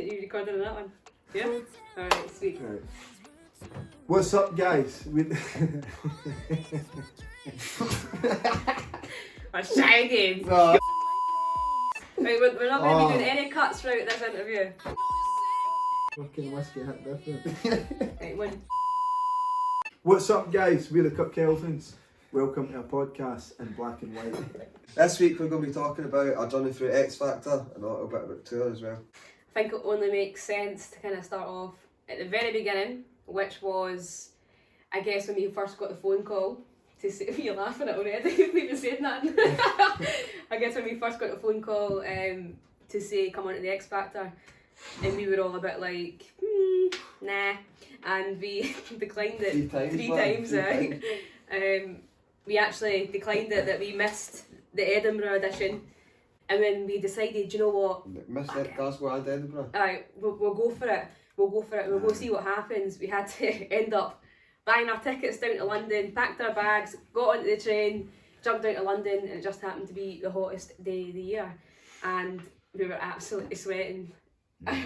You recording on that one? Yeah? Alright, sweet. Right. What's up, guys? Let's try again. No. Right, we're not going to be doing any cuts throughout this interview. Fucking whiskey hit different. Right, one. What's up, guys? We're the Cutkelvins. Welcome to our podcast in black and white. This week we're going to be talking about our journey through Xfactor and a little bit about tour as well. I think it only makes sense to kind of start off at the very beginning, which was, I guess, when we first got the phone call to say, you're laughing at already, we've even said that. I guess when we first got the phone call to say come on to the Xfactor, and we were all a bit like, nah, and we declined it three times. We actually declined it that we missed the Edinburgh audition. And when we decided, you know what? Missed it, Glasgow and Edinburgh. Alright, we'll go for it. We'll go see what happens. We had to end up buying our tickets down to London, packed our bags, got onto the train, jumped down to London, and it just happened to be the hottest day of the year. And we were absolutely sweating.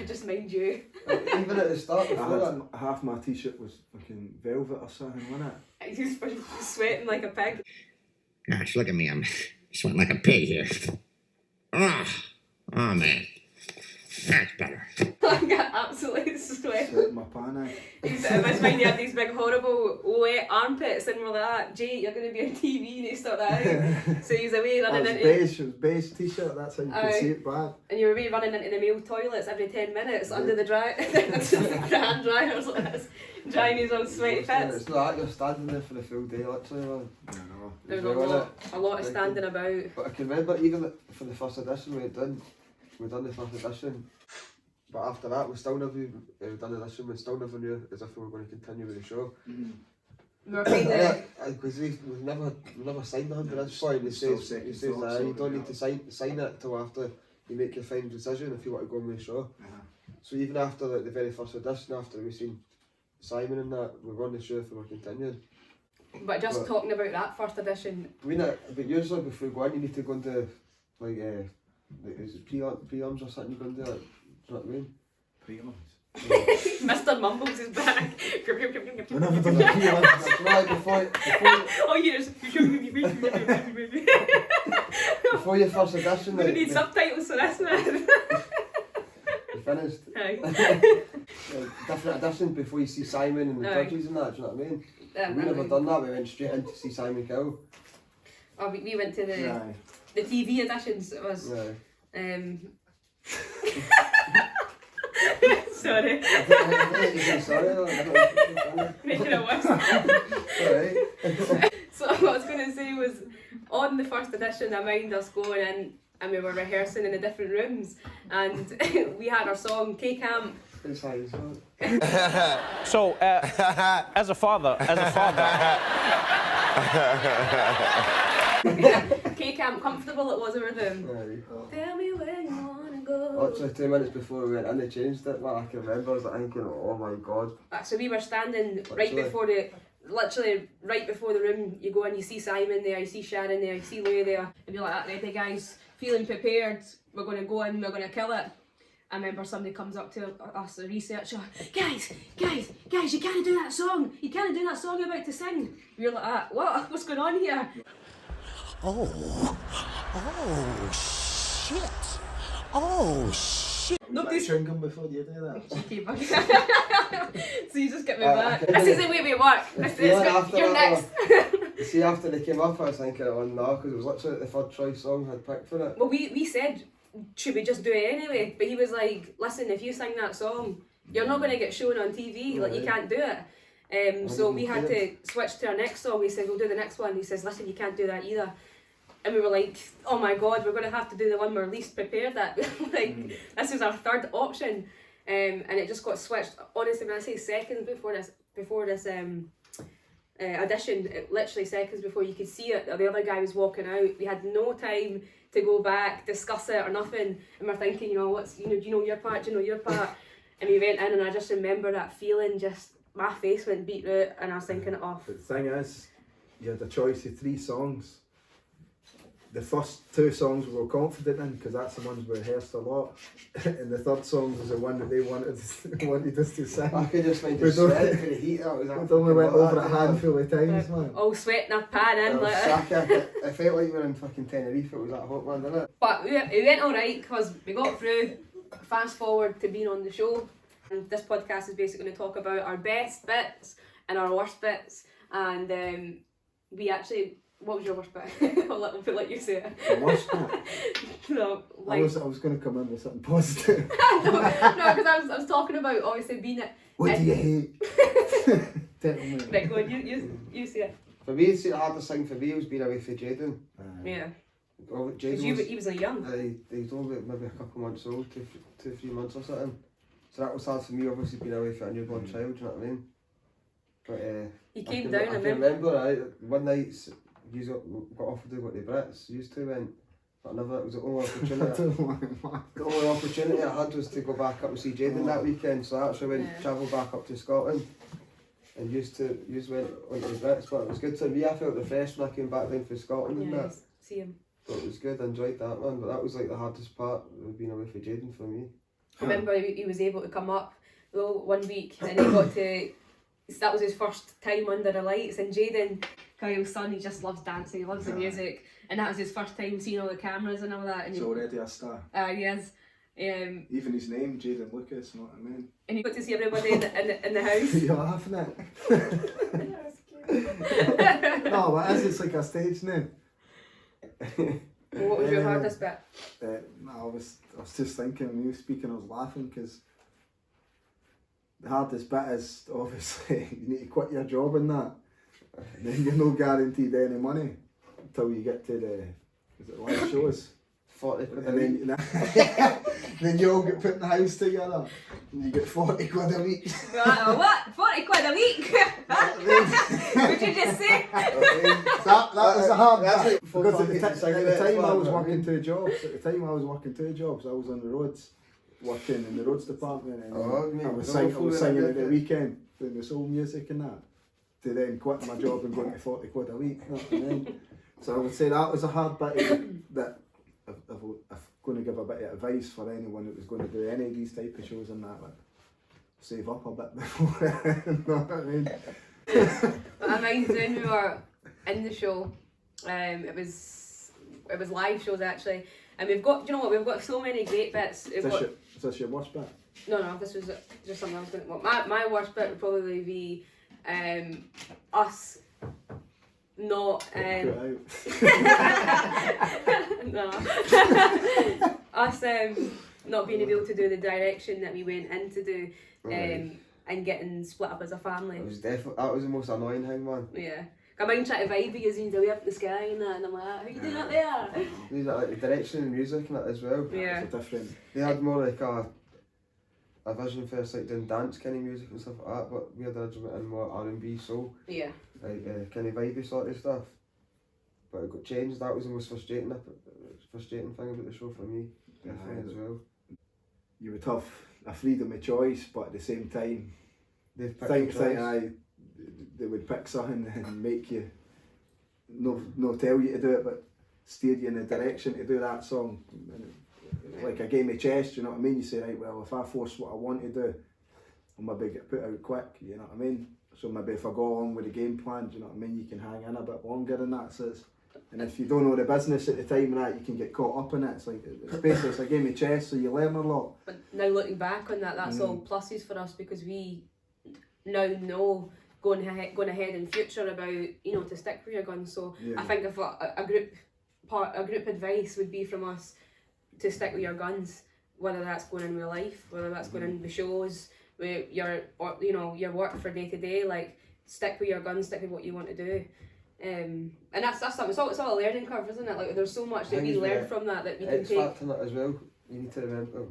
Just mind you. Even at the start before that. Half my t-shirt was fucking velvet or something, wasn't it? I was sweating like a pig. Gosh, look at me. I'm sweating like a pig here. Oh man. That's better. I got absolutely sweating. Sweating my pan out. It must find you had these big horrible wet armpits and we're like, Jay, you're going to be on TV and he started that out. So he's away running into... It was beige t-shirt, that's how you could see it bad. And you were away running into the male toilets every 10 minutes under the hand dryers like this, drying his own sweaty pits. It's not like you're standing there for the full day, literally, man. I know. There was a lot of standing about. But I can remember, even for the first edition we done the first edition, but after that we still never done the edition, we still never knew as if we were going to continue with the show. Mm-hmm. We were kind of... Because we've never signed the 100 point. He says you don't need to sign it till after you make your final decision if you want to go on with the show. So even after like the very first edition, after we seen Simon and that, we were on the show if we were continuing. But talking about that first edition... But usually before you go on, you need to go into like is it pre-arms or something you go into, like, do you know what I mean? Pre-arms? Mr. Mumbles is back. I've never done a pre-arms. That's right, before Oh, you just... before your first edition, We need subtitles for this, man. You finished. Aye. Different editions before you see Simon and the judges and that, do you know what I mean? We never done that, we went straight in to see Simon Kill. Oh, we went to the TV editions, it was. Yeah. Sorry. Sorry. Making it worse. Alright. So what I was going to say was, on the first edition, I mind us going in and we were rehearsing in the different rooms, and we had our song K-Camp. It's fine, So, as a father. K-Camp, comfortable it was over them. Tell me where you wanna go. Actually, 2 minutes before we went in, they changed it. Man, I can remember, I was thinking, oh my god. So we were standing literally right before the room. You go in, you see Simon there, you see Sharon there, you see Louie there, and you're like, ready guys, feeling prepared. We're going to go in, we're going to kill it. I remember somebody comes up to us, a researcher, guys, you can't do that song. You can't do that song you're about to sing. We're like, what? What's going on here? Oh shit. Nobody's chewing gum before you do that. cheeky bug. So you just get me back. This is the way we work. You're next. See, after they came up, I was thinking, oh no, because it was literally the third choice song I'd picked for it. Well, we said, should we just do it anyway? But he was like, listen, if you sing that song, you're not going to get shown on TV, like you can't do it. So we had to switch to our next song. We said, we'll do the next one. He says, listen, you can't do that either. And we were like, oh my god, we're going to have to do the one we're least prepared at. This was our third option. And it just got switched. Honestly, when I say seconds before this audition, literally seconds before you could see it, the other guy was walking out. We had no time to go back, discuss it or nothing. And we're thinking, do you know your part, do you know your part? And we went in and I just remember that feeling, just my face went beetroot and I was thinking, oh. But the thing is, you had a choice of 3 songs. the first 2 songs we were confident in because that's the ones we rehearsed a lot, and the third song was the one that they wanted us to sing. I could just mind We the don't- sweat for the heat. That was We only went over it a handful of times, man. All sweating our pan in. Like. I felt like we were in fucking Tenerife. It was that hot, man, didn't it? But it went alright because we got through. Fast forward to being on the show. And this podcast is basically going to talk about our best bits and our worst bits. And we actually... What was your worst bit? I'll let you say it. The worst bit? No, I was going to come in with something positive. no, because I was talking about obviously being it. What do you hate? Tell me. Right, go on, you say it. For me, the hardest thing for me was being away for Jaden. Yeah. Oh, Because Jaden he was a young. he was only maybe a couple months old, 2-3 months or something. So that was hard for me, obviously, being away for a newborn child, do you know what I mean? But He came I down can and then. remember one night, you got offered to go to the Brits, used to went, but never, it was the only opportunity. The only opportunity I had was to go back up and see Jaden that weekend, so I actually went travelled back up to Scotland and used went on to the Brits, but it was good for me. I felt refreshed when I came back down from Scotland and that. See him. So it was good, I enjoyed that, man, but that was like the hardest part of being away for Jaden for me. I remember he was able to come up though 1 week and he got to. That was his first time under the lights, and Jaden, Kyle's son, he just loves dancing, he loves the music, and that was his first time seeing all the cameras and all that. And He's already a star. he is. Even his name, Jaden Lucas, you know what I mean? And he got to see everybody in the house. You're laughing at No, but it's like a stage name. Well, what was your hardest bit? No, I was just thinking when you were speaking, I was laughing because the hardest bit is obviously you need to quit your job and that. And then you're not guaranteed any money until you get to the live shows. 40 quid a And week. then you all get put in the house together and you get 40 quid a week. What? 40 quid a week? What did you just say? That was a hard bit. Because Because at the time I was working 2 jobs. At the time I was working 2 jobs. I was on the roads, working in the roads department, and I was singing at the weekend, doing the soul music and that. To then quit my job and going to 40 quid a week. You know what I mean? So I would say that was a hard bit that if I'm going to give a bit of advice for anyone that was going to do any of these type of shows and that, like, save up a bit before. You know what I mean? I mind when we were in the show, it was live shows actually, and we've got, do you know what, we've got so many great bits. Is this your worst bit? No, this was just something I was going to... Well, my worst bit would probably be us not... no. Us not being able to do the direction that we went in to do, and getting split up as a family. That was the most annoying thing, man. Yeah. I mind trying to vibe because he's way up in the sky and that, and I'm like, how you doing up there? These are like the direction and music and that as well. Yeah. It's a different... They had more like a vision for us, like doing dance kind of music and stuff like that, but we had originally in more R&B, soul, Yeah. like kind of vibey sort of stuff. But it got changed. That was the most frustrating thing about the show for me, definitely as well. You would have a freedom of choice, but at the same time, They've picked the choice. they would pick something and make you no tell you to do it, but steer you in a direction to do that song. And it's like a game of chess, you know what I mean? You say, right, well, if I force what I want to do, I'll maybe get put out quick, you know what I mean? So maybe if I go along with the game plan, do you know what I mean? You can hang in a bit longer than that. So and if you don't know the business at the time and that, you can get caught up in it. It's like, it's basically it's a game of chess, so you learn a lot. But now looking back on that, that's all pluses for us because we now know going ahead in future about, you know, to stick with your guns. So Yeah. I think if a group advice would be from us to stick with your guns, whether that's going in with life, whether that's going in with shows, with your work for day to day. Like, stick with your guns, stick with what you want to do. And that's something. It's all a learning curve, isn't it? Like, there's so much that we learn from that we can take. Xfactor and that as well. You need to remember,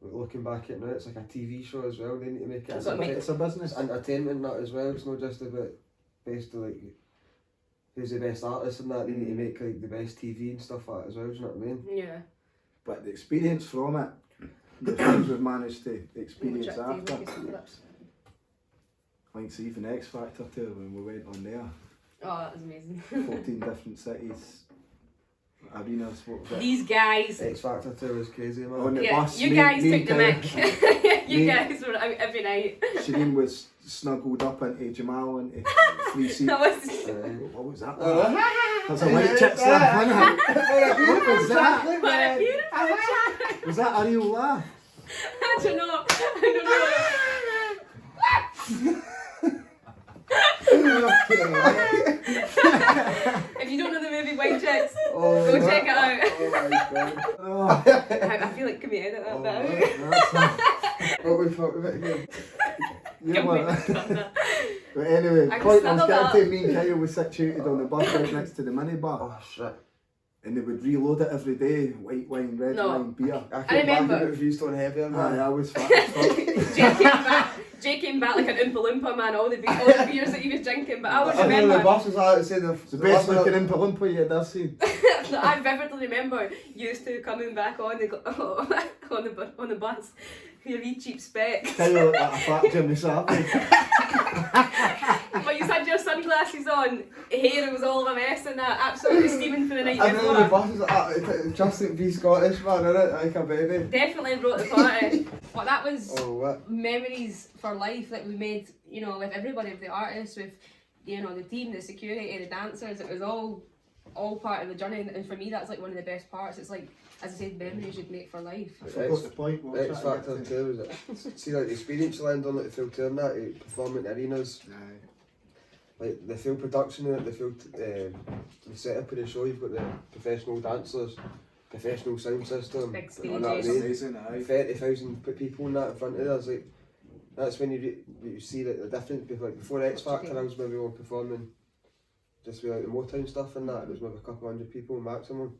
looking back at it now, it's like a TV show as well. They need to make it It's a business. entertainment and that as well. It's not just about based on like who's the best artist and that. They need to make like the best TV and stuff like that as well. Do you know what I mean? Yeah. But the experience from it, the things we've managed to experience after. Like, so even Xfactor too, when we went on there, Oh, that was amazing. 14 different cities. arenas. What was it? These guys. Xfactor tour was crazy, man. On the Yeah, bus, you me- guys me took the and mic. You me- guys were out every night. Shireen was snuggled up into Jamal into 3 seats. That was What was that? Oh. That's a white chicks laugh, wasn't it? What was that? what a beautiful chat. Was that a real laugh? I don't know. I don't know. If you don't know the movie White Chicks, go check it out. Oh my god. Oh, I feel like, can we edit that bit out? that's not- What we thought of it again? You Can we know what? cut that? But anyway, I can point I was snuggle getting that. to, me and Kyle was situated on the bus right next to the minibar, Oh shit. and they would reload it every day, white wine, red No. wine, beer. I came back remember. and it was used on heavier, Aye, man. I was fat as fuck. Jay came back like an Oompa Loompa man, all the beers that he was drinking, but I always I remember the remember, bus was like, saying The best looking Oompa Loompa you had ever seen. I vividly remember used to coming back on the bus, your wee cheap spec. Kyle looked like a fat Jimmy Savile. But you had your sunglasses on, hair was all a mess and that, absolutely steaming for the night I remember the before. bus was like, just to be Scottish, man, innit? Like a baby. Definitely brought the party. But that was Oh, what? memories for life that we made, you know, with everybody, with the artists, with, you know, the team, the security, the dancers. It was all part of the journey, and for me that's like one of the best parts. It's like, as I said, memories you'd make for life. I forgot the point. What was that Xfactor again? too, was it? See, like the experience you land on like the full tour and that, you perform in arenas, Aye. like the full production in it, the full the setup of the show. You've got the professional dancers, professional sound system. Big you know what I stages. mean? Amazing, aye. 30,000 people in that in front of us. Like that's when you see like, the difference. Like before Xfactor, I was maybe on performing just with like the Motown stuff and that. It was maybe a couple hundred people maximum.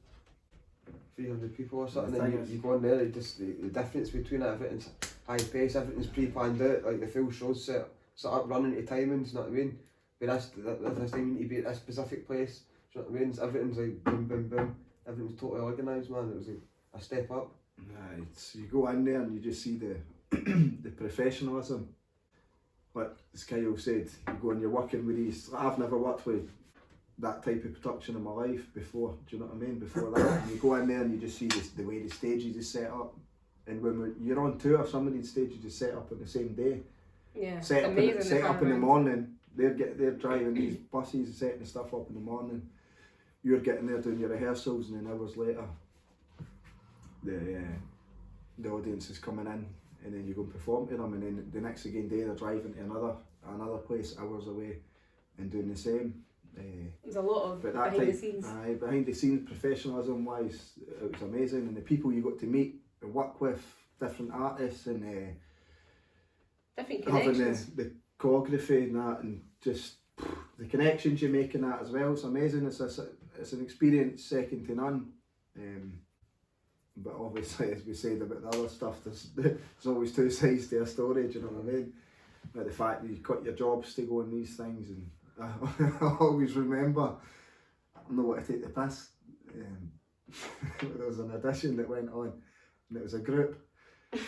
300 people or something, The and thing is- you go in there, it just the difference between it, everything's high pace, everything's pre-planned out, like the full show's set up running to timings, you know what I mean? But this time you need to be at this specific place, you know what I mean? Everything's like boom, boom, boom, everything's totally organised, man. It was like a step up. Right, so you go in there and you just see the the professionalism. Like as Kyle said, you go and you're working with these. I've never worked with that type of production in my life before. Do you know what I mean? Before that, and you go in there and you just see the way the stages is set up. And when you're on tour, some of these stages are set up on the same day. Yeah, Set it's up, amazing. set the up in the turnaround. morning. They're driving these buses, setting stuff up in the morning. You're getting there doing your rehearsals, and then hours later, the audience is coming in, and then you go and perform to them, and then the next again day they're driving to another place hours away, and doing the same. There's a lot of But that behind the type, scenes. behind the scenes, professionalism wise, it was amazing, and the people you got to meet and work with, different artists, and Different having connections. the choreography and that, and just the connections you make in that as well. It's amazing. It's an experience second to none. But obviously, as we said about the other stuff, there's always two sides to a story. Do you know what I mean? Like the fact that you cut your jobs to go on these things, and I always remember. I know what to take the piss. There was an audition that went on, and it was a group.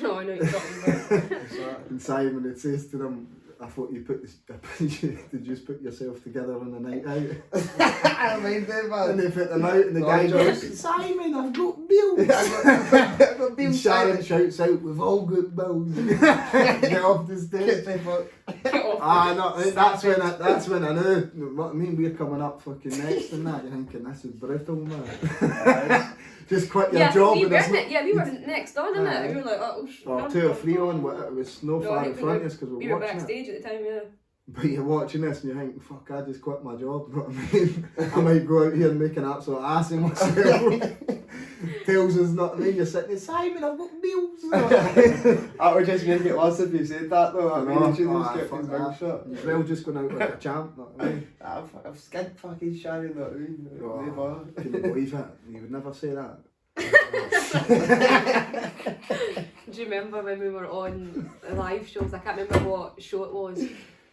No, I know what you're talking about. And Simon had says to them, I thought you did just put yourself together on a night out. I mean, And they put them out, and the guy goes, Simon, I've got bills. I've got And bills. Sharon shouts out, we've all got bills. Get off the stage. Get off. No, that's when I knew. What I mean, we're coming up fucking next and that. You're thinking, this is brutal, man. Just quit your job. we and were, it's not- we were next on, innit? Aye. We were like, oh, Or 2 or 3 on, but it was no No, I far in think we front of were- us because we we're were watching it. backstage at the time, yeah. But you're watching this and you think, fuck, I just quit my job, you know what I mean? I might go out here and make an absolute ass of myself. Tells us not to mean, you're sitting there, Simon, I've got bills. That would just make it worse if you said that though. I mean, you should just get fuck his that. mouth shut. You've well just gone out like a champ, know what I mean? I've skinned fucking Sharon, though. Oh, I couldn't believe it. You would never say that. Do you remember when we were on live shows? I can't remember what show it was,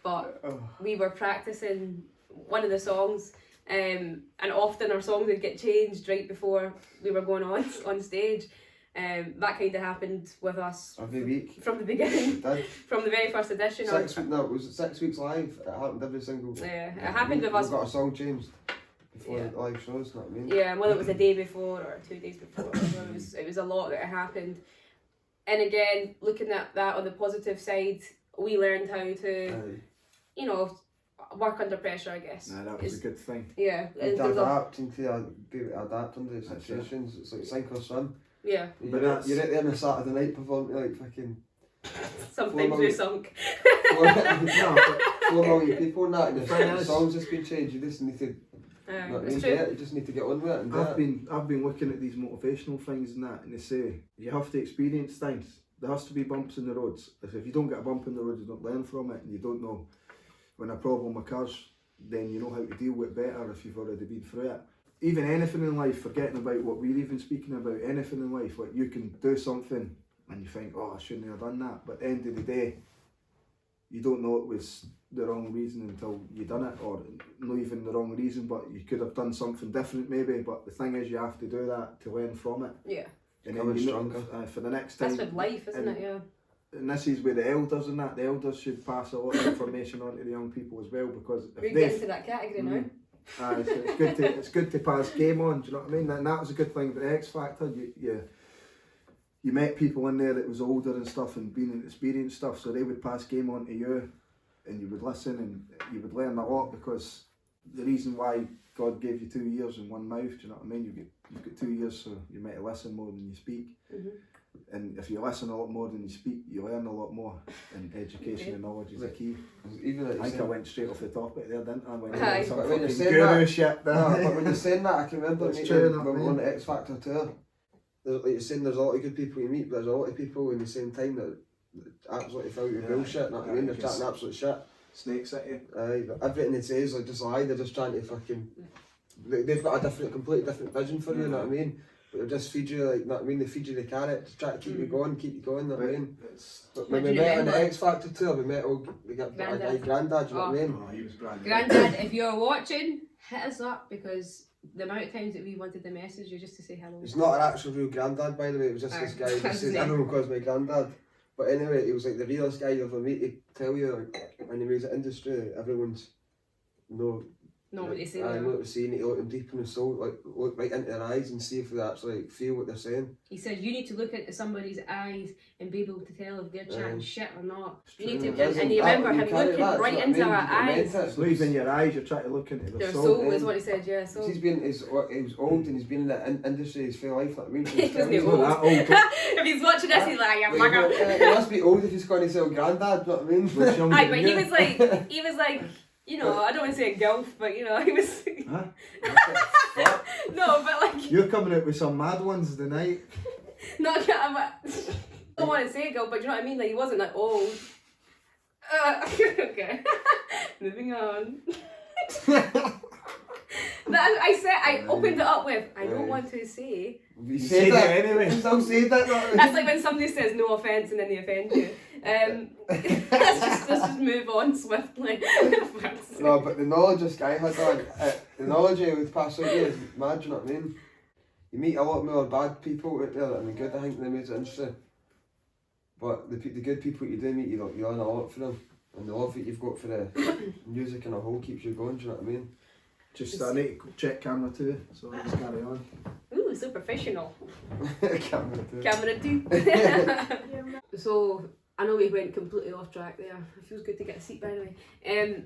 but we were practicing one of the songs, and often our songs would get changed right before we were going on stage. That kind of happened with us Every week. from the beginning, It did. from the very first edition. No, it was 6 weeks live. It happened every single. Yeah, it happened with us. We got a song changed. before the live shows, you know what I mean? Yeah, whether it was a day before or 2 days before, it was a lot that happened. And again, looking at that on the positive side, we learned how to, you know, work under pressure, I guess. Nah, that was a good thing. Yeah. And to adapt under the situations. It's like sink or swim. Yeah. You're out there on a Saturday night performing like fucking... Sometimes we're sunk. 4 million people and that, and the songs just been changed. You just need to... It's true. You just need to get on with it. And I've been looking at these motivational things and that, and they say you have to experience things. There has to be bumps in the roads. If you don't get a bump in the road, you don't learn from it, and you don't know when a problem occurs, then you know how to deal with it better if you've already been through it. Even anything in life, forgetting about what we're even speaking about, anything in life, like you can do something and you think, oh, I shouldn't have done that, but at the end of the day, you don't know it was the wrong reason until you done it, or not even the wrong reason, but you could have done something different maybe. But the thing is, you have to do that to learn from it. Yeah. And then you know, for the next time. That's with life, isn't it? Yeah. And this is where the elders and that, the elders should pass a lot of information on to the young people as well, because if we're getting to that category now. It's good to pass game on. Do you know what I mean? And that was a good thing about the Xfactor. You met people in there that was older and stuff and been in experienced stuff, so they would pass game on to you, and you would listen and you would learn a lot, because the reason why God gave you 2 ears and 1 mouth, do you know what I mean? You've got 2 ears, so you might listen more than you speak. And if you listen a lot more than you speak, you learn a lot more. And education and knowledge is a key. Even I think I went straight off the topic there, didn't I? When Aye. some But when you're fucking saying guru that- shit there. No, but when you're saying that, I can remember That's meeting true, when we I were on mean. the Xfactor tour. Like you're saying, there's a lot of good people you meet, but there's a lot of people in the same time that absolutely fill you with bullshit, know what I mean? They're chatting absolute shit. Snake City. Aye, but everything they say is like just a lie, they're just trying to fucking... They've got a completely different vision for you, know what I mean? But they'll just feed you, like, know what I mean? They feed you the carrot to try to keep you going, know what I mean? But when we met on the Xfactor tour, we met old Grandad, you know what I mean? Oh, he was brand new. Grandad, if you're watching, hit us up, because the amount of times that we wanted to message you just to say hello. It's not an actual real granddad, by the way, it was just this guy. This is, everyone calls me granddad. But anyway, he was like the realest guy you ever meet. To tell you, like, in the music industry, everyone's know what they say. I know what they're saying, you look them deep in the soul, like look right into their eyes and see if they actually like, feel what they're saying. He said you need to look into somebody's eyes and be able to tell if they're chatting shit or not. You need to, and you remember him looking right into our eyes. It's not even your eyes, you're trying to look into Their their soul is what he said, yeah. Soul. He's old and he's been in the industry his full life, like I mean. He's not old. that old. If he's watching this, he's like, yeah, mugger. He must be old if he's going to sell granddad, you know what I mean? Aye, but he was like, you know, I don't want to say gulf, but you know, he was. Huh? No, but like. You're coming out with some mad ones tonight. Not I don't want to say gulf, but you know what I mean? Like, he wasn't like old. Okay. Moving on. I opened it up with, I don't want to say. You said said that it anyway. You still said that. That's like when somebody says no offence and then they offend you. Let's just move on swiftly. No, but the knowledge this guy had on, the knowledge he would pass out to you is mad, you know what I mean? You meet a lot more bad people out there than the good, I think, in the music industry. But the good people you do meet, you learn a lot from them. And the love that you've got for the music in a whole keeps you going, do you know what I mean? Just I need to check camera 2, so let's carry on. Ooh, so professional. Camera 2. Camera 2. So, I know we went completely off track there. It feels good to get a seat, by the way.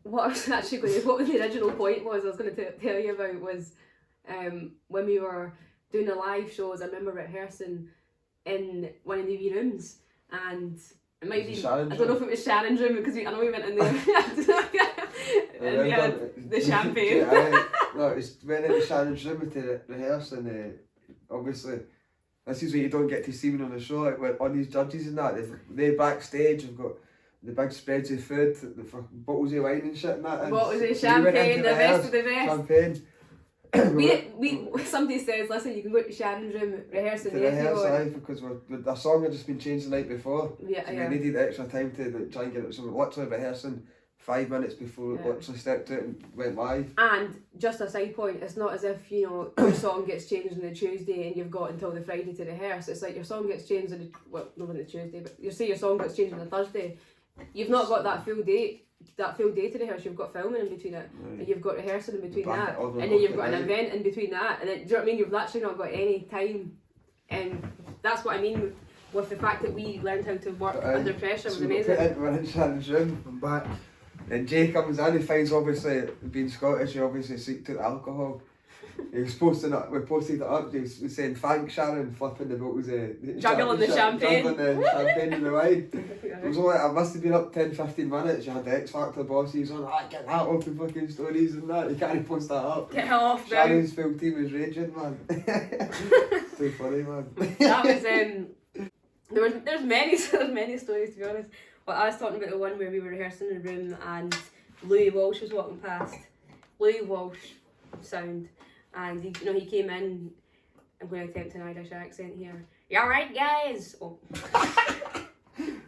What the original point was I was going to tell you about was when we were doing the live shows. I remember rehearsing in one of the wee rooms, and it might be, I don't know if it was Sharon's room, because I know we went in there and we had the champagne. No, it was when it was Sharon's room to rehearse, and obviously this is what you don't get to see when on the show, like when on these judges and that, they backstage have got the big spreads of food, the bottles of wine and shit and that. Bottles of champagne, the rest of the rest. Champagne. Somebody says, listen, you can go to Sharon's room rehearsing because our song had just been changed the night before. Yeah, so yeah. we needed extra time to try and get it. So we were literally rehearsing 5 minutes before we literally stepped out and went live. And just a side point, it's not as if, you know, your song gets changed on the Tuesday and you've got until the Friday to rehearse. It's like your song gets changed on the, well, not on the Tuesday, but you say your song gets changed on the Thursday. you've not got that full day to rehearse. You've got filming in between it, and you've got rehearsing in between that, and then you've got an event in between that, and then, do you know what I mean? You've literally not got any time, and that's what I mean with the fact that we learned how to work under pressure was amazing. We're in Shannon's room, I'm back, and Jay comes in, he finds obviously, being Scottish, he obviously seeked out alcohol. He was posting it, we posted it up, he was saying thanks Shannon, flipping the bottles of Juggling the champagne. Juggling the champagne and the wine. It was only, I must have been up 10-15 minutes, you had the Xfactor bosses on, get that off the fucking stories and that, you can't post that up. Get off now. Shannon's full team was raging, man. Too funny, man. That was, there's many stories to be honest. But I was talking about the one where we were rehearsing in a room and Louis Walsh was walking past. Louis Walsh, sound. And he came in. I'm going to attempt an Irish accent here. You alright, guys? Oh.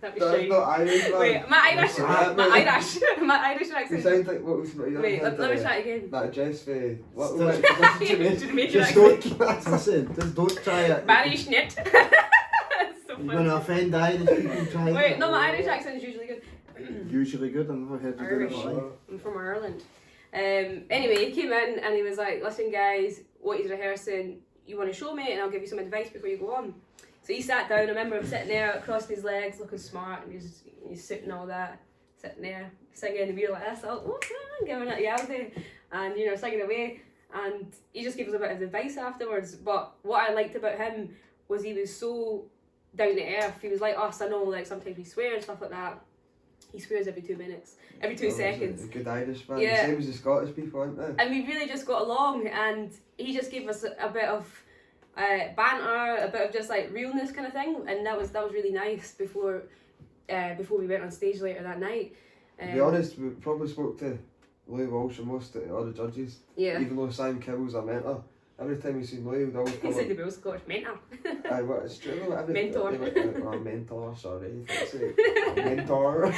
That was shite. Not Irish, man. Wait, my Irish You accent. sound like what was Wait, let me try it again. That Jess what Just- was it? Jamaican Just accent. don't, listen, just don't try it. Barry Schnitt. That's so You're funny. going to offend Irish people trying Wait, it. no, my Irish accent is usually good. Usually good, I've never heard you do it Irish. in my life. I'm from Ireland. Anyway, he came in and he was like, listen guys, what he's rehearsing, you want to show me and I'll give you some advice before you go on. So he sat down, I remember him sitting there, crossing his legs, looking smart, and he's sitting all that, sitting there, singing, and we were like this, giving it yeldy, and singing away, and he just gave us a bit of advice afterwards. But what I liked about him was he was so down to earth. He was like us. I know, like sometimes he swears and stuff like that. He swears every 2 minutes, every 2 seconds. A good Irish man, Yeah. the same as the Scottish people, aren't they? And we really just got along, and he just gave us a bit of banter, a bit of just like realness kind of thing, and that was really nice before we went on stage later that night. To be honest, we probably spoke to Louis Walsh and most of the other judges, Yeah. even though Sam Kibble's a mentor. Every time we seen Louis, we'd always He come said up. the Bill Scottish mentor. Aye, what, it's true though. Mentor. Mentor, sorry. That's it. Mentor. A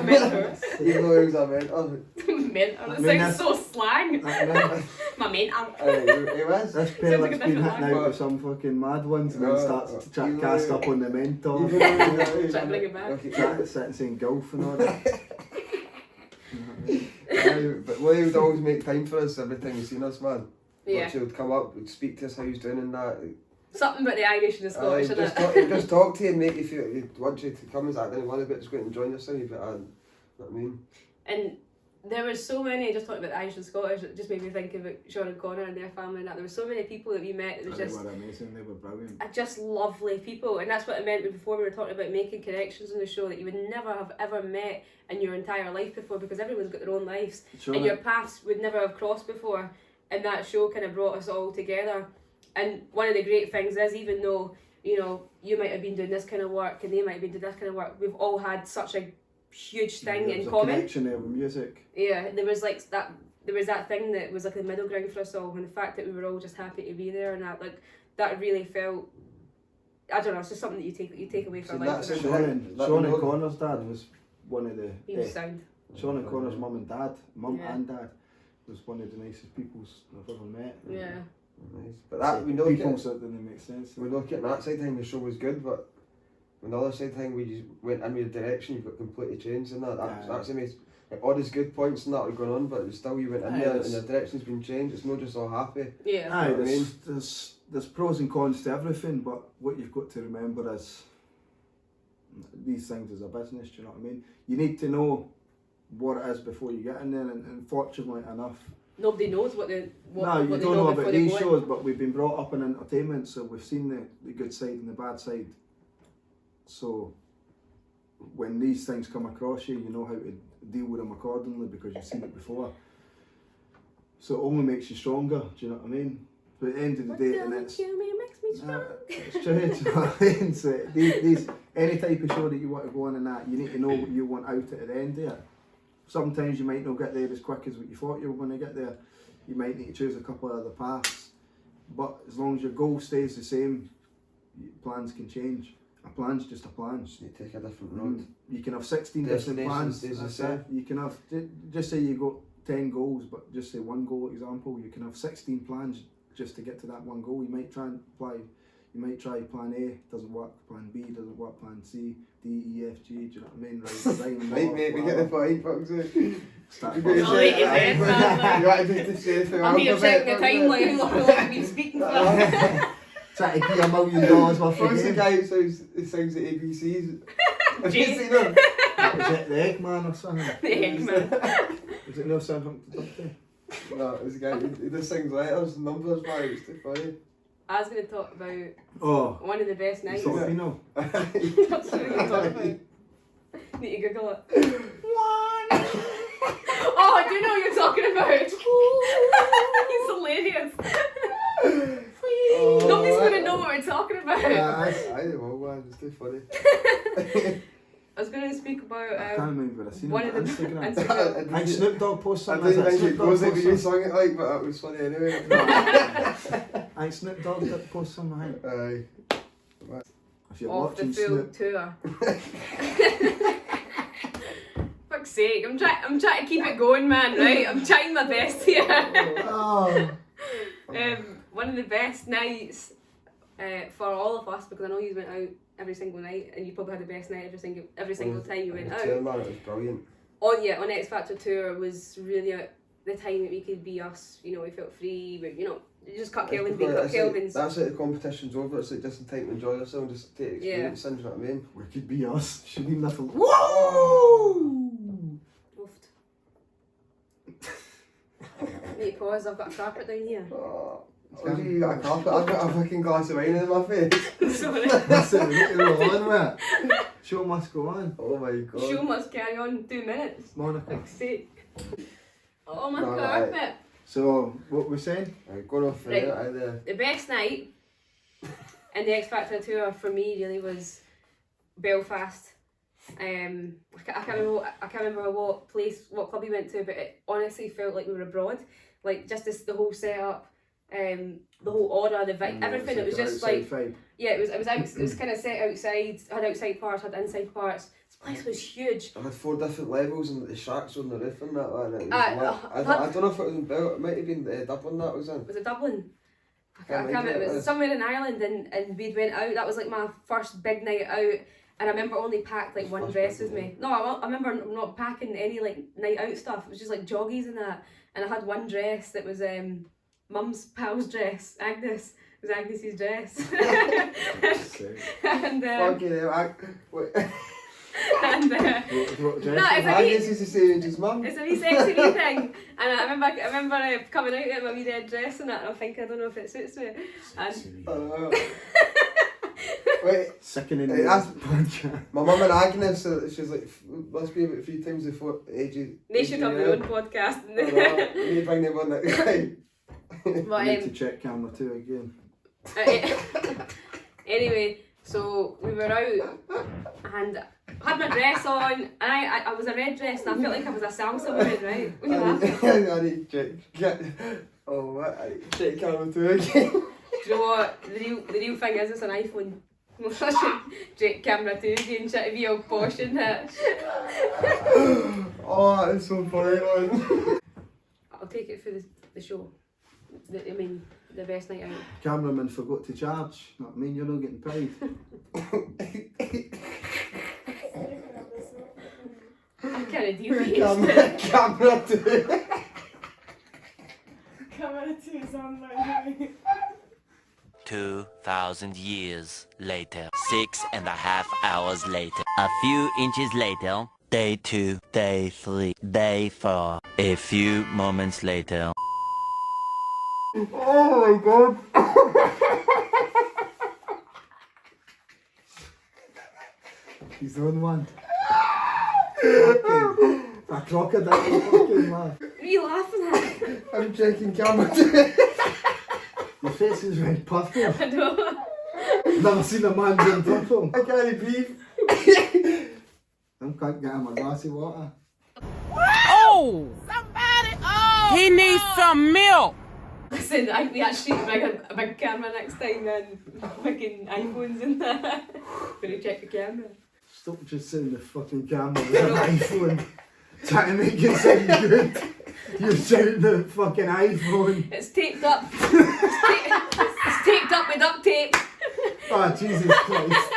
mentor. Even though he was a mentor. Mentor. That mean, sounds so slang. Aye, My mentor. he was. This like pellet's a been different hitting one. out with some fucking mad ones and then No, starts to even cast though- up on the mentor. Even though he was Try to bring it back. Okay, Try to sit and saying golf and all that. aye, but Louis would always make time for us every time he seen us, man. Yeah. Like, he would come up, would speak to us how he's doing and that. Something about the Irish and the Scottish, just, isn't it? just talk to you and make you feel he'd want you to come as that then one bit, just go out and join yourself, but you know what I mean? And there were so many, just talking about the Irish and Scottish, it just made me think about Sean and Connor and their family and that. There were so many people that we met that was They just were amazing, they were brilliant. just lovely people, and that's what I meant before we were talking about making connections on the show that you would never have ever met in your entire life before, because everyone's got their own lives and your paths would never have crossed before, and that show kind of brought us all together. And one of the great things is, even though you might have been doing this kind of work and they might have been doing this kind of work, we've all had such a huge thing in common. Connection there with music. Yeah, there was that thing that was like the middle ground for us all, and the fact that we were all just happy to be there, and that really felt, I don't know, it's just something that you take away from See, life. that's it. Sean and Connor's dad was one of the... He was sound. Sean and Connor's mum and dad, Yeah. and dad, was one of the nicest people I've ever met. Yeah. Nice. But that, we know people getting, so it didn't make sense. we know getting that side thing, the show was good, but on the other side thing, we just went in with a direction, you've got completely changed in that. That's amazing. Like, all these good points and that are going on, but still you went in there and the direction's been changed, it's not just all happy. Yeah. Aye, You know what I mean? there's pros and cons to everything, but what you've got to remember is these things is a business, do you know what I mean? You need to know what it is before you get in there, and fortunately enough, Nobody knows what they you what they don't know before about they these go in. shows, but we've been brought up in entertainment, so we've seen the good side and the bad side. So when these things come across you, you know how to deal with them accordingly because you've seen it before. So it only makes you stronger, do you know what I mean? But at the end of the day, and it's Kill me, makes me strong. it's true, do you know what I mean? So these any type of show that you want to go on and that, you need to know what you want out at the end of it. Sometimes you might not get there as quick as what you thought you were going to get there. You might need to choose a couple of other paths. But as long as your goal stays the same, plans can change. A plan's just a plan. You take a different road. You can have 16 different Destination plans. stays the that's same. it. You can have, just say you got 10 goals, but just say one goal example, you can have 16 plans just to get to that one goal. You might try and apply You might try plan A, doesn't work, plan B doesn't work, plan C, D, E, F, G, do you know what I mean? Right, mate, we get the point, fuck's sake. Start No, wait, You want to do say for I'm here checking the time like how long I've been speaking for. Try to get $1 million worth of What's the game. guy who sings the ABCs? Have you Jay. seen him? Is it the Eggman or something? The Eggman. Is it no Southampton Dumpty? No, it's a guy who just sings letters and numbers, man. It's too funny. I was going to talk about Oh, one of the best nights. Filipino. That's what I'm going to talk about. Need to Google it. Oh, I do know what you're talking about. He's hilarious. Nobody's going to know what we're talking about. I don't know, man. It's too funny. I was going to speak about I can't remember, I seen it one on of the Instagram. Instagram. I think Snoop Dogg post I something. didn't think Snoop it Dogg goes like post you something. sung it like, but it was funny anyway. I think Snoop Dogg did post something. I think. Aye. If you're Off the watching full Snoop, tour. Fuck's sake, I'm trying to keep it going, man, right? I'm trying my best here. oh, One of the best nights for all of us, because I know you went out every single night and you probably had the best night every single time you went out. Man, it was brilliant. On Xfactor tour was really the time that we could be us, you know, we felt free, but just Cutkelvins being Cutkelvins. That's it, the competition's over, it's like just in time to enjoy yourself and just take experience in, do you know what I mean? we could be us. Shouldn't even have to. Woo! Oofed. Need to pause, I've got a carpet down here. Oh, you got a carpet, I've got a fucking glass of wine in my face. Sorry. That's it, we need to go on with it. Show must go on. Oh my god. Show must carry on 2 minutes. Monica. Fuck's sake. Oh my No, carpet. So, what we're saying? Right, going off for Right. it, either. The best night in the Xfactor tour for me really was Belfast. I can't remember what club we went to, but it honestly felt like we were abroad. Like just the whole setup, the whole order, the vibe, everything. It was just like Vibe. yeah, it was kind of set outside. Had outside parts, had inside parts. This place was huge. I had 4 different levels and the sharks on the roof and that, and it was I I don't know if it was in Bel, it might have been Dublin that was in. Was it Dublin? I Can't can't remember. It remember. was somewhere in Ireland, and we'd went out. That was like my first big night out, and I remember only packed like one First dress big with me. No, I remember not packing any like night out stuff. It was just like joggies and that, and I had one dress that was Mum's pal's dress. Agnes. It was Agnes's dress. and Fucking hell, wait. and What dress? no, it's a Agnes wee, is the same as his mum. it's a wee sexy wee thing. And I remember coming out in my wee red dress and that, and I'm thinking, I don't know if it suits me. And Wait, Sickening Hey, that's- podcast. my mum and Agnes, she's like, must be about 3 times before ages. they should have their own podcast. We need to bring them on next time. But, I need to check camera 2 again. anyway, so we were out and had my dress on, and I was a red dress, and I felt like I was a salsa woman, right? What are you laughing? I need to check. Oh, what? I need to check camera 2 again. Do you know what? The real thing is, it's an iPhone. I should check camera 2 again, try to be all posh and that. Oh, that is so funny, man. I'll take it for the show. The best night out. Cameraman forgot to charge. Not mean you're not getting paid. I can't deal with Camera 2. Camera 2 is on my 2,000 years later. 6.5 hours later. A few inches later. Day 2, day 3, day 4. A few moments later. Oh my god. He's the only one. Fucking, a crocodile fucking man. What are you laughing at? I'm checking camera 2. Your face is red purple. I don't. Never seen a man doing purple. I can't breathe. I'm can't get him a glass of water. Oh! Somebody! Oh! He needs some milk! Listen, we actually bring a big camera next time and fucking iPhones and that. Better check the camera. Stop just saying the fucking camera with an iPhone. Trying to make it sound good. You're shouting the fucking iPhone. It's taped up. It's taped up with duct tape. Oh, Jesus Christ.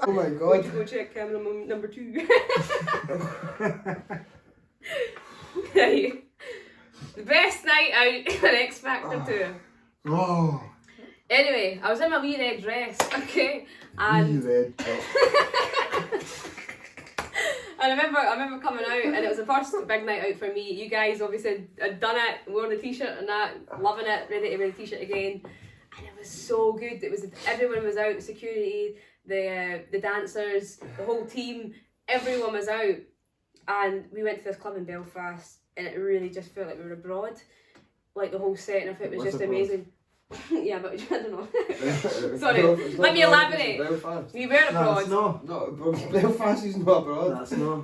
Oh my god. Go check camera number 2. Right. The best night out on Xfactor tour. Oh. Anyway, I was in my wee red dress, okay? And Wee red top. I remember coming out, and it was the first big night out for me. You guys obviously had done it, wore the t-shirt and that, loving it, ready to wear the t-shirt again. And it was so good. It was everyone was out, security, the dancers, the whole team, everyone was out. And we went to this club in Belfast, and it really just felt like we were abroad. Like the whole setting of it was just amazing. Yeah, but I don't know. Sorry, let me elaborate. Belfast. We were abroad. It's not. No, Belfast is not abroad. That's not.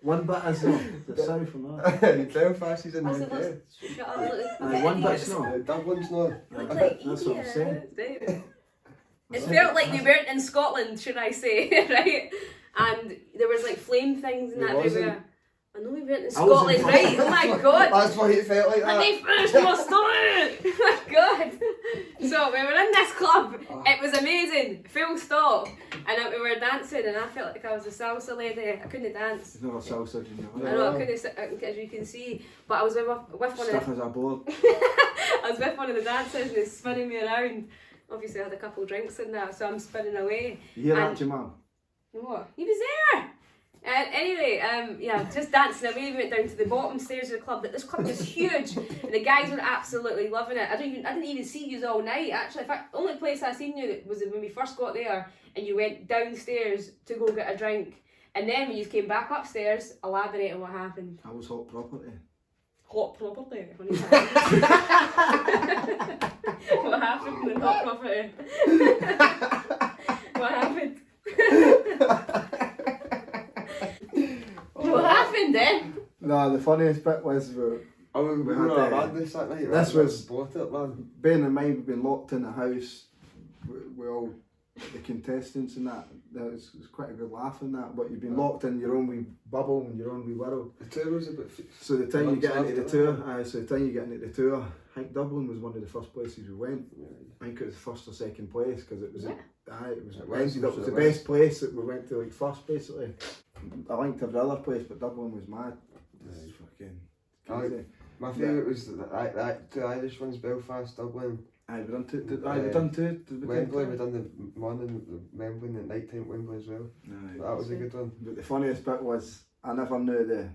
One bit is not. It's south from that. Belfast is in I the said, UK. shut up, look, Aye, one bit's not. Dublin's not. look like That's what I'm saying. idiots. It felt like we weren't in Scotland, should I say, right? And there was like flame things and It that wasn't. everywhere. I know we weren't in I was Scotland, in right? Oh my god! That's why it felt like Let that. me finish my story! Oh my god! So we were in this club, it was amazing, full stop, and we were dancing, and I felt like I was a salsa lady. I couldn't dance. There's no salsa in your I know, I couldn't, as you can see, but I was with one of Stiff the, as a board. I was with one of the dancers and he was spinning me around. Obviously I had a couple of drinks in that, so I'm spinning away. You hear that, And- Jamal? What? He was there! Anyway, yeah, just dancing away. We went down to the bottom stairs of the club. This club was huge, and the guys were absolutely loving it. I didn't even see you all night. Actually, in fact, the only place I seen you was when we first got there, and you went downstairs to go get a drink, and then when you came back upstairs, elaborate on what happened. I was hot property. Hot property. What happened in hot property? What happened? What happened then? No, the funniest bit was we We We were had, a madness that night. this was- bought it, man. bearing in mind we've been locked in the house with all the contestants and that. It was quite a good laugh in that, but you've been locked in your own wee bubble and your own wee world. The tour was a bit. So the time you Months get into the after tour, so the time you get into the tour, I think Dublin was one of the first places we went. I think it was first or second place because it was. Yeah. It was. It It was, was the it best place that we went to, like first basically. I liked every other place, but Dublin was mad. This is fucking crazy. My favourite was the two Irish ones: Belfast, Dublin, Aye, we done two. We done two. Did we do Wembley. two? We done the morning, the Wembley, and the night time Wembley as well. Aye. That was a good one. But the funniest bit was I never knew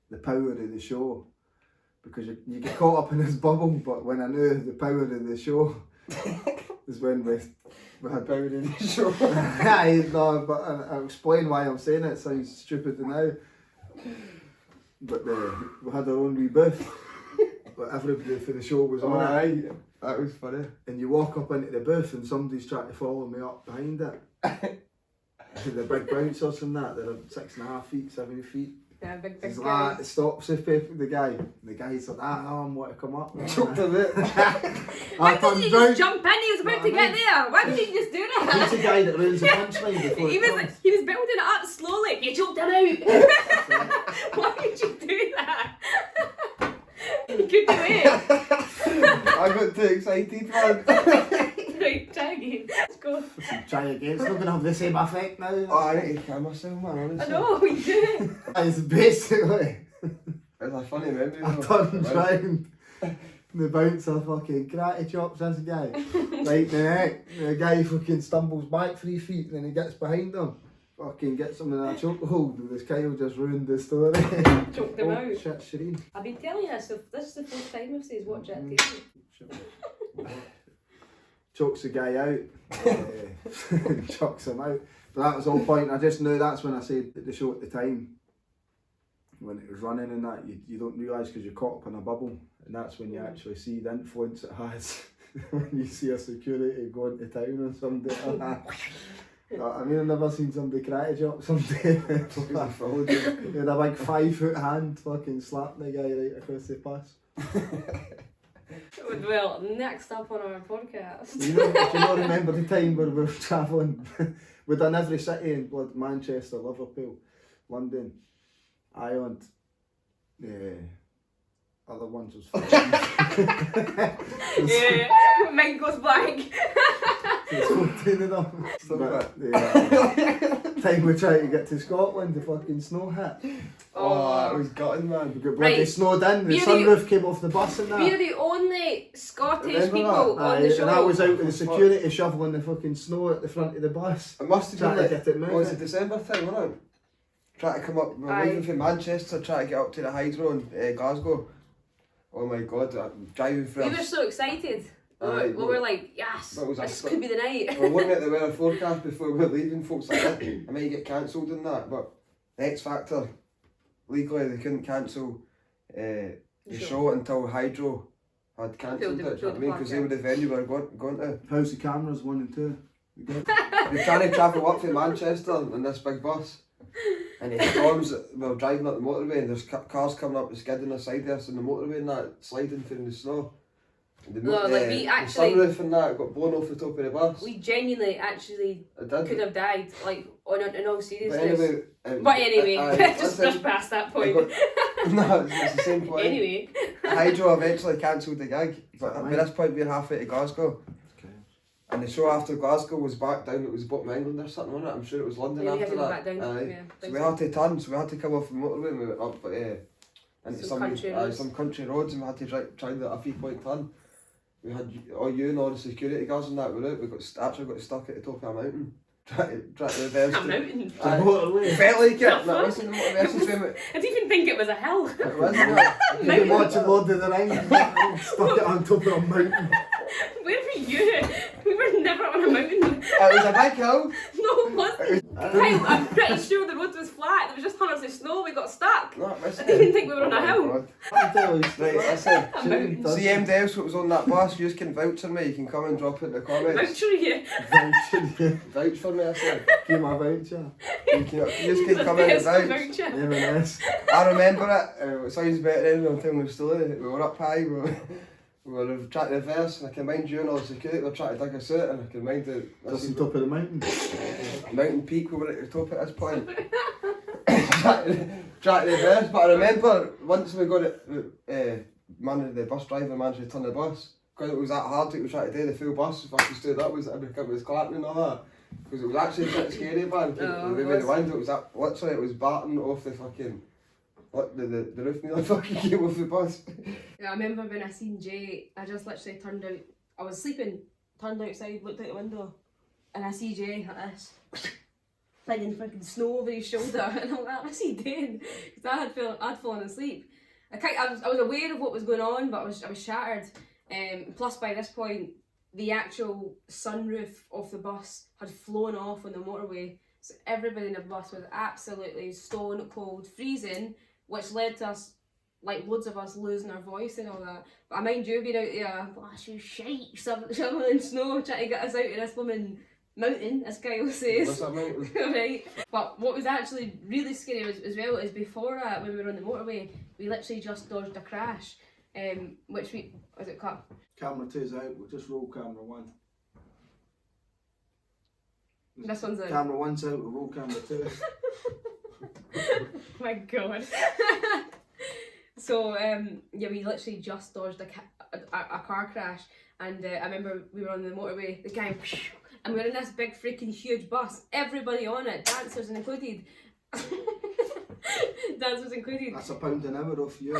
the power of the show because you get caught up in this bubble. But when I knew the power of the show is when we had Power of the show. Aye, no, but I'll explain why I'm saying it. It sounds stupid now. But we had our own wee booth. But everybody for the show was on it. Aye, that was funny. And you walk up into the booth and somebody's trying to follow me up behind it. The big bouncers and that, they're 6.5 feet, 7 feet. Yeah, big He's guy. like, stops the guy. The guy's like, I want to come up. Choked a bit. Why didn't he just jump in? He was about to get there. Why did he just do He's that? the guy that ruins the punchline before He it was comes. he was building it up slowly. You choked him out. Why did you do that? You couldn't wait. I got too excited, man. Right, try again. Let's go. Try again, it's not going to have the same effect now. Oh, I need to calm myself, man, I honestly. know, we do it. It's basically, It's a funny memory, I though. turned round, the bouncer fucking karate chops this guy, right in the neck. The guy fucking stumbles back 3 feet and then he gets behind him. Fucking gets him in a chokehold and this Kyle just ruined the story. Choked him out. Shit, Shireen. I've been telling you this, so this is the first time I've said watch it TV. Chokes the guy out, chucks him out. But that was the whole point. I just knew that's when I said at the show at the time, when it was running and that, you don't realise because you're caught up in a bubble. And that's when you actually see the influence it has. When you see a security going to town on somebody like that. I mean, I've never seen somebody karate chop somebody. He had a big 5 foot hand fucking slapping the guy right across the pass. Well, next up on our podcast. Do you not remember the time where we were travelling? We'd done every city in Manchester, Liverpool, London, Ireland, other ones was fucking. Yeah, mine goes blank. There's 14 of them. But the time we tried to get to Scotland, the fucking snow hit. Oh, it was gutting, man. We got bloody snowed in, the We're sunroof came off the bus and that. We're the only Scottish Remember people that? on the show. And I was out with the security shoveling the fucking snow at the front of the bus. It must have been Trying to like, get it moving. was it December time, wasn't it? Trying to come up, we were leaving from Manchester, trying to get up to the Hydro in Glasgow. Oh my god, driving through. We were so excited. We were like, yes, this could be the night. We were looking at the weather forecast before we were leaving, folks like that. I might get cancelled in that, but the Xfactor, legally they couldn't cancel the show until Hydro had cancelled it. Do you know what I mean? Because they were the venue we were going to. How's the cameras 1 and 2? We're trying to travel up from Manchester in this big bus. And it storms, we were driving up the motorway and there's cars coming up the skid on the side of us on the motorway and that, sliding through the snow. And the, We actually, the sunroof and that got blown off the top of the bus. we genuinely actually could have died, like, in all seriousness. But anyway, just past that point. No, it's the same point. Anyway. Hydro eventually cancelled the gig, but at this point we were halfway to Glasgow. And the show after Glasgow was back down, it was Bottom England or something, wasn't it? I'm sure it was London Yeah, after that. back down. So we had to turn, so we had to come off the motorway and we went up into some country roads and we had to try a 3-point turn. We had all you and all the security guards and that were out, we actually got stuck at the top of a mountain. Try to reverse A mountain? Motorway. Felt like it. What the No, fuck? listen to what reverse swim it. I didn't even think it was a hill. It wasn't it? You can watch Lord of the Rings, stuck it on top of a mountain. Where were you? We were never on a mountain. It was a big hill. No, it wasn't. Kyle, I'm pretty sure the road was flat. There was just hundreds of snow. We got stuck. No, I didn't think we were on a hill. Right, listen. A mountain. CM Devs, what was on that bus, you can vouch for me, you can come and drop it in the comments. Voucher you. Vouch for me, I said. Give my voucher. You can come in and vouch. Voucher. There it is. I remember it, it sounds better anyway, I'm telling the story. We were up high, we were trying to reverse, and I can mind you and all the security were trying to dig us out, and I can mind the... That's on top of the mountain. Mountain peak, we were at the top at this point. trying to reverse, but I remember once we got it, the bus driver managed to turn the bus, because it was that hard to try to do the full bus, if I could stood up, it was clapping and all that. Because it was actually quite scary, man. The way the wind, it was that, literally it was batting off the fucking... The roof nearly fucking came off the bus. Yeah, I remember when I seen Jay, I just literally turned out, I was sleeping, turned outside, looked out the window, and I see Jay like this, flinging fucking snow over his shoulder, and I'm like, what's he doing? Because I'd fallen asleep. I was aware of what was going on, but I was shattered. Plus by this point, the actual sunroof of the bus had flown off on the motorway, so everybody in the bus was absolutely stone cold, freezing, which led to us, like loads of us losing our voice and all that. But I mind you being out there, blast you shite, shoveling snow, trying to get us out of this blooming mountain, as Kyle says. What's that mountain? Right. But what was actually really scary as well is before that, when we were on the motorway, we literally just dodged a crash, which we, was it cut? Camera 2's out, we'll just roll camera 1. This one's out. Camera 1's out, we'll roll camera 2. My god. So yeah, we literally just dodged a car crash, and I remember we were on the motorway, the guy, and we were in this big freaking huge bus, everybody on it, dancers included. Dancers included. That's £1 an hour off you.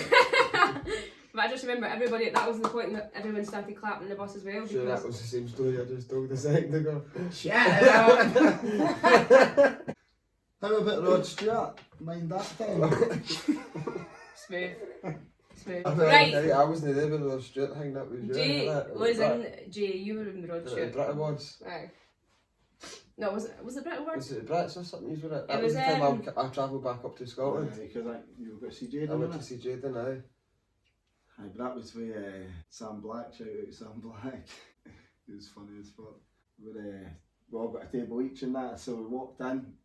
But I just remember everybody, that was the point that everyone started clapping in the bus as well. Sure, that was the same story I just told a second ago. Shut up! How about Rod Stewart? Mind that time? Smooth. Smooth. Right. I wasn't there when Rod Stewart hanging up with you. Jay was in, Jay, you were in the Rod Stewart. The Brit Awards. Aye. No, was it Brit Awards? Was it the Brits or something? It was, was the time I travelled back up to Scotland. Because you got to see Jaden. I went to see Jaden, aye. Aye, but that was with Sam Black, shout out Sam Black. It was funny as fuck. We all got a table each and that, so we walked in.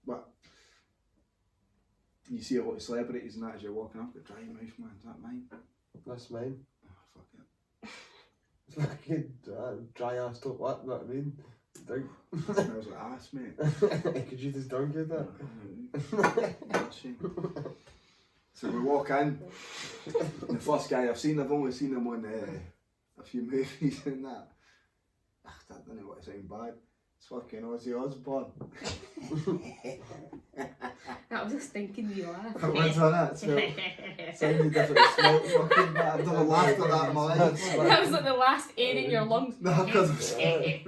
But you see a lot of celebrities and that as you're walking up, got dry mouth, man, is that mine? That's mine. Oh, fuck it. Fucking dry ass top what, you know what I mean? Dunk. Smells like ass, mate. Could you just dunk it there? So we walk in, and the first guy I've only seen him on a few movies and that. I don't know what to sound bad. It's fucking Ozzy Osbourne. That was a stinking wee laugh. It was on it, so it sounded different smoke fucking, but I've never laughed at that in my life. That was like the last air in your lungs. No, because It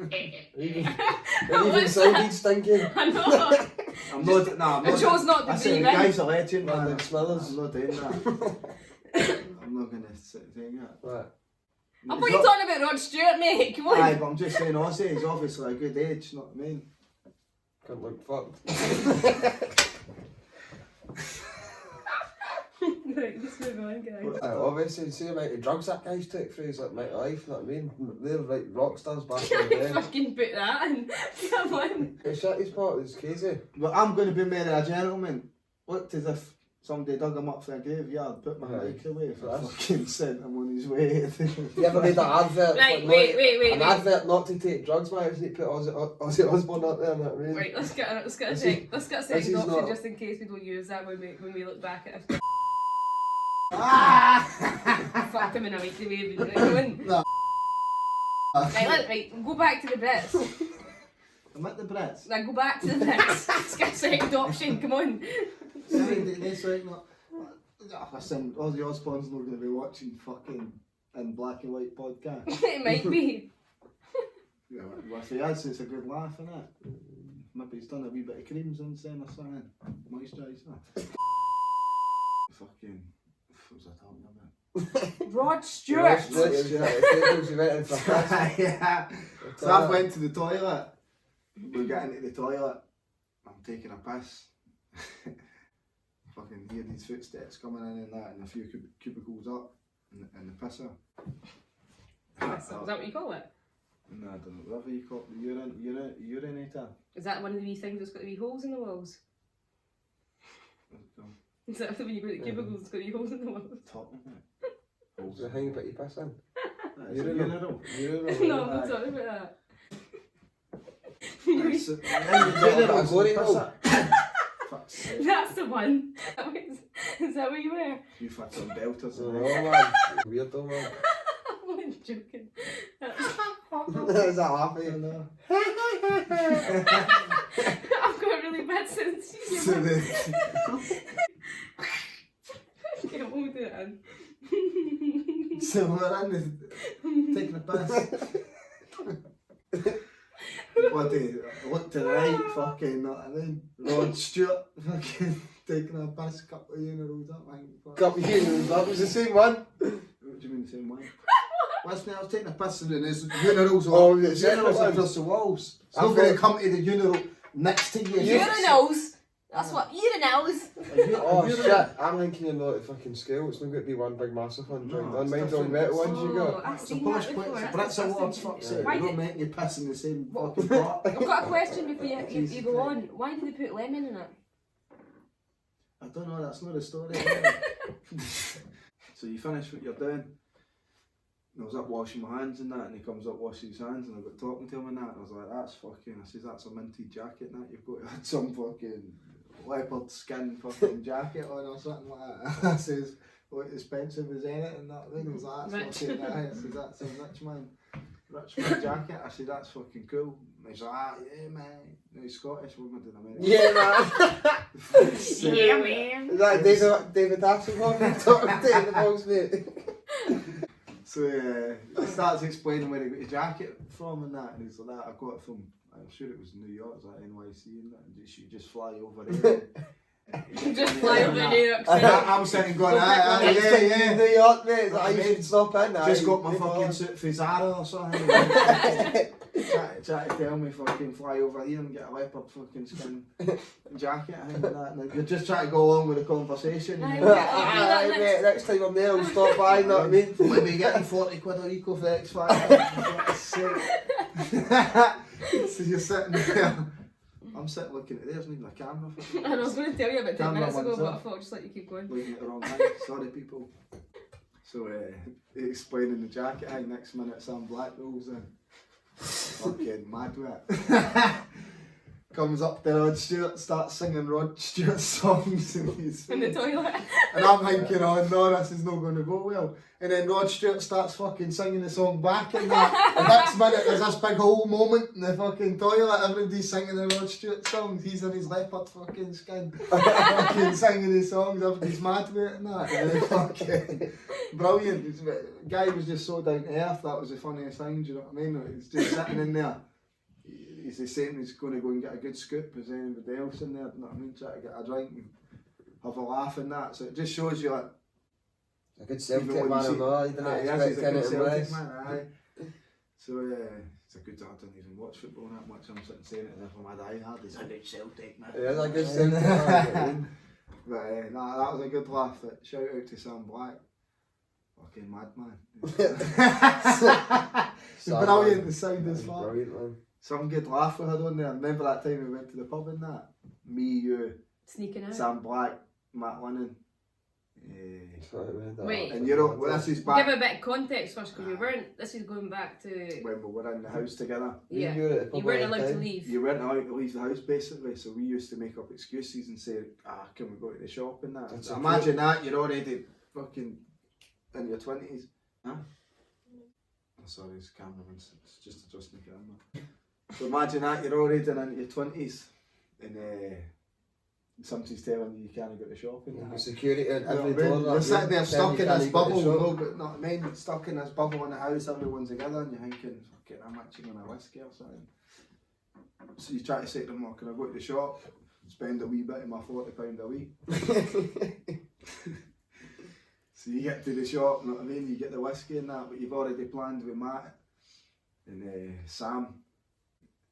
even sounded stinking. I know. I'm not. No, I'm I not. chose not to I said breathe the in. guy's a legend, man. Like Smithers. I'm not doing that. I'm not gonna say that. What? I thought you were talking about Rod Stewart, mate. Come on. Aye, but I'm just saying, Ozzy is obviously a good age, you know what I mean? Can't look fucked. Right, let's move on, guys. Obviously, see the amount of drugs that guy's took for his like life, you know what I mean? They're like rock stars back in the day. Fucking put that in. Come on. The shittiest part was crazy. But I'm going to be married a gentleman. Looked as if somebody dug him up for a graveyard, put my mic away for fucking sent him on his way. You ever made that advert? Right, like, wait. An advert not to take drugs, man. Isn't it? Put Ozzy Osbourne up there, you know what I mean? Right, let's get a This second is option not- just in case we don't use that when we look back at it. Fucked him in a microwave. Right, go in. No. Right, go back to the Brits. I'm at the Brits. Now go back to the Brits. Let's get a second option, come on. That's right, no. Listen, Ozzy Osbourne's not going to be watching fucking in black and white podcast. It might be. Yeah, well, if he has, it's a good laugh, innit? Maybe he's done a wee bit of cream since then or something. Moisturiser. Fucking. What was I talking about? Rod Stewart. He went in for a piss. Yeah. So I went to the toilet. We get into the toilet. I'm taking a piss. Fucking hear these footsteps coming in and that, and a few cubicles up, and the pisser. Is that what you call it? No, I don't know. Whatever you call it, the urinator. Is that one of the wee things that's got the wee holes in the walls? Is that when you go to the cubicles, it's got wee holes in the walls? Top of it. Does it hang about your piss in? It's a urinal. No, I'm not talking about that. It's a urinal. That's the one. Is that what you wear? You had some deltas Oh in it. man, weird though man. I'm only joking. Is that laughing? No. I've got a really bad sense of So humour. the, Okay, we'll do it then. so we're in taking a piss. Bloody look to the right, fucking, know what I mean? Rod Stewart, fucking taking a piss, couple of urinals up, man. Couple of years, that was the same one. What do you mean the same one? Listen, I was taking a piss and there's urinals Oh, on. it's Urinals separate across the walls. It's not I've going to got- come to the urinal next to you. Urinals? That's what urinals. Oh shit, I'm thinking you're not at fucking scale, it's not going to be one big massive one joined No, on. it's Mine's all different. metal ones you got. I've It's a seen Polish that place. before. But that's a word's disgusting. fuck's sake. Why You don't did- make you piss in the same fucking pot. I've got a question before you Jesus go on. Christ. Why did they put lemon in it? I don't know, that's not the story. So you finish what you're doing. And I was up washing my hands and that, and he comes up washing his hands, and I got talking to him and that, and I was like, that's fucking, I says, that's a minty jacket and that, you've got to have some fucking leopard skin fucking jacket on or something like that. I says, what expensive is in it and that thing? I was like, that's Rich. fucking nice. I says, that's a rich man jacket. I said, that's fucking cool. And he's like, yeah man. No, he's Scottish, we're going to do American. Yeah man. Yeah, man. Is that David Hasselhoff talking to in the box, mate? So he starts explaining where he got his jacket from and that, and he's like, that I got it from, I'm sure it was New York, it's like NYC and that, and you just fly over there. Just fly over New York City. I'm sitting going, yeah. New York, mate. Is that how you should stop in? Just got my fucking suit for Zara or something. Try to tell me fucking fly over here and get a leopard fucking skin jacket and that. And you're just trying to go along with the conversation. Aye, You know? yeah. Mate, next time I'm there, I'll stop by, you know what I mean? Maybe getting 40 quid a week off the Xfactor. So you're sitting there. I'm sitting looking at there's not even a camera for And I was going to tell you about 10 minutes ago, Cameraman's but I up. thought I'd just let you keep going. looking at the wrong thing. Sorry, people. So, explaining the jacket, next minute some black rolls in. Fucking mad with it. comes up to Rod Stewart, starts singing Rod Stewart songs in his In the toilet. And I'm thinking, oh no, this is not going to go well. And then Rod Stewart starts fucking singing the song back and that. And next minute there's this big whole moment in the fucking toilet, everybody's singing the Rod Stewart songs, he's in his leopard fucking skin, fucking singing his songs, everybody's mad with it and that. And then fucking brilliant. The guy was just so down to earth, that was the funniest thing, do you know what I mean? He's just sitting in there. He's the same, he's going to go and get a good scoop as anybody else in there, you know what I mean? Try to get a drink and have a laugh and that. So it just shows you like, a good Celtic man or not, you didn't expect anything less. So it's a good, I don't even watch football that much, I'm sitting saying it as if I'm a diehard, he's a good Celtic man. Yeah, a good Celtic man. But nah, that was a good laugh. Shout out to Sam Black. Fucking madman. Brilliant, the sound as fuck. Brilliant, man. Some good laugh we had on there. Remember that time we went to the pub and that? Me, you, Sneaking out. Sam Black, Matt Lennon. Wait. And you're well, this is back Give a bit of context first, because we weren't. This is going back to. when we were in the house together. Yeah. You were at the pub You weren't all the allowed to time. leave. You weren't allowed to leave the house basically, so we used to make up excuses and say, can we go to the shop and that. That's Imagine that, you're already fucking in your 20s. Huh? Oh, sorry, it's cameraman, it's just adjusting the camera. So imagine that, you're already into your 20s and somebody's telling you can't go to the shop and that. Security and You know every what I mean? door. You're sitting there stuck in this bubble, no, no, but not I mean, stuck in this bubble in the house, everyone's together and you're thinking, fucking, I'm actually on a whiskey or something. So you try to say to them, can I go to the shop, spend a wee bit of my £40 a week? So you get to the shop, you know what I mean, you get the whiskey and that, but you've already planned with Matt and Sam.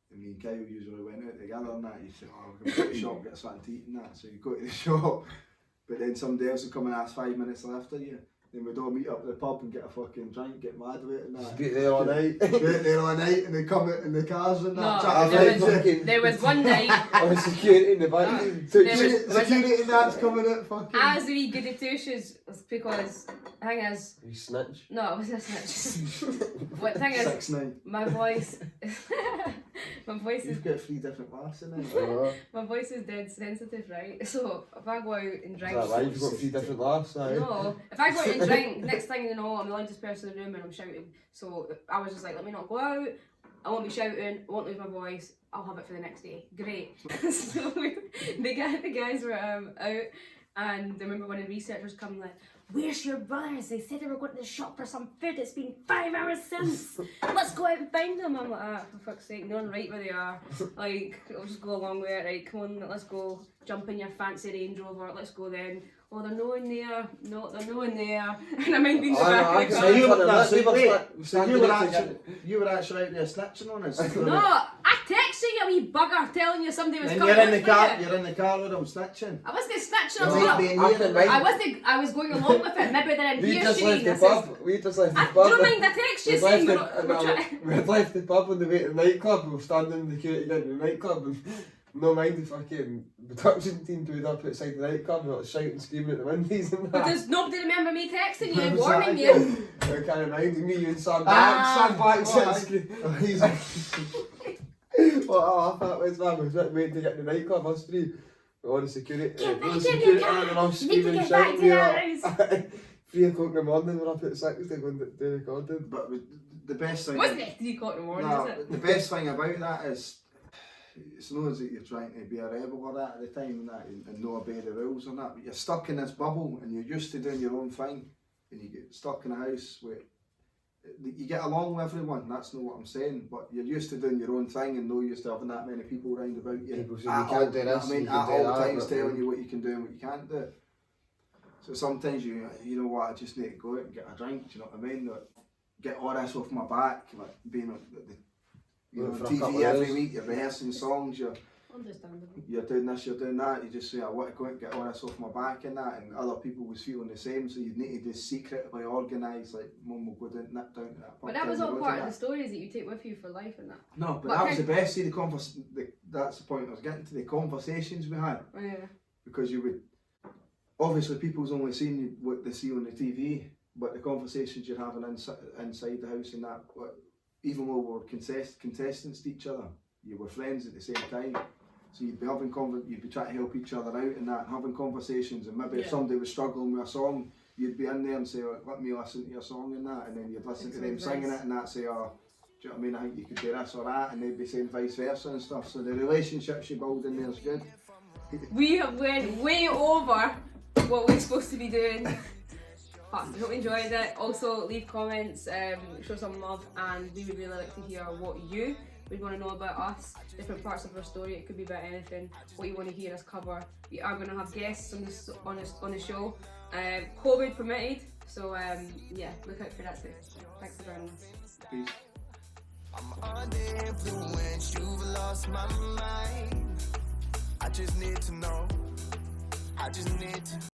And me and Kyle usually went out together and that. You say, we're going to go to the shop, get something to eat and that. So you go to the shop, but then somebody else will come and ask 5 minutes after you. Then we'd all meet up at the pub and get a fucking drink, get mad with it and that. Be there all night. Be there all night and they come out in the cars and that. No, there was one night. Oh, security in the back. Security and that's coming out fucking. As the wee goody two-shoes, because the thing is. You snitch. No, it wasn't a snitch. What thing is, 6'9". my voice. My voice is. You've got 3 different laughs in there. My voice is dead sensitive, right? So if I go out and drink. Is that right? You've got 3 different laughs, aye? No, if I go out and drink, next thing you know, I'm the loudest person in the room and I'm shouting. So I was just like, let me not go out. I won't be shouting. I won't lose my voice. I'll have it for the next day. Great. So the guys were out, and I remember one of the researchers coming like, "Where's your brothers? They said they were going to the shop for some food. It's been 5 hours since. Let's go out and find them." I'm like, for fuck's sake, knowing right where they are. Like, I'll just go along with it. Right, come on, let's go. Jump in your fancy Range Rover. Let's go then. Oh, they're no in there. No, they're no in there. And I mind being the back of the car. You were actually out there snitching on us. No, I texted you, you wee bugger, telling you somebody was And coming. you're in the for car. you. You're in the car with them snitching. I wasn't snitching. I was going along with it. Maybe they didn't We hear just Shane. left the pub. We just left the I pub. don't mind. I text you saying we had left the pub on the way to the nightclub. We were standing in the queue to get to the nightclub and no mind the fucking production team pulled up outside the nightclub and like shouting, screaming at the windies and that. Does nobody remember me texting you and warning you? I can't mind me, you and Sam Black. Sam Black said, well, I thought it was man, we was waiting to get to the nightclub, us 3. All the security, Get back in security your car. and I'm You need to screaming, get back shouting, to your house. 3 o'clock in the morning, we're up at 6 to go and do recording. But the best thing. Wasn't it 3 o'clock in the morning, is it? The best thing about that is it's not as that you're trying to be a rebel or that at the time and that and not obey the rules or that, but you're stuck in this bubble and you're used to doing your own thing and you get stuck in a house where you get along with everyone, that's not what I'm saying, but you're used to doing your own thing and not used to having that many people around about you. People saying you can't do this, at all times telling you what you can do and what you can't do. So sometimes you know what, I just need to go out and get a drink, do you know what I mean? Like, get all this off my back, like being on TV every week, you're rehearsing songs, you're doing this, you're doing that, you just say, I want to go out and get all this off my back and that, and other people was feeling the same, so you need to just secretly organise, like, Mum will go down to that pub. But that was all part of the stories that you take with you for life and that. No, but that was the best, see, that's the point I was getting to, the conversations we had. Oh, yeah. Because you would, obviously people's only seen what they see on the TV, but the conversations you're having inside the house and that, even though we were contestants to each other, you were friends at the same time. So you'd be having you'd be trying to help each other out and that, having conversations, and maybe if somebody was struggling with a song, you'd be in there and say, let me listen to your song and that, and then you'd listen to them singing it and that, say, oh, do you know what I mean, I think you could do this or that, and they'd be saying vice versa and stuff. So the relationships you build in there is good. We have went way over what we're supposed to be doing. But I hope you enjoyed it. Also, leave comments, show some love, and we would really like to hear what you would want to know about us, different parts of our story. It could be about anything, what you want to hear us cover. We are going to have guests on the show, COVID permitted. So yeah, look out for that too. Thanks for joining us. Peace. I'm under influence, you've lost my mind. I just need to know. I just need to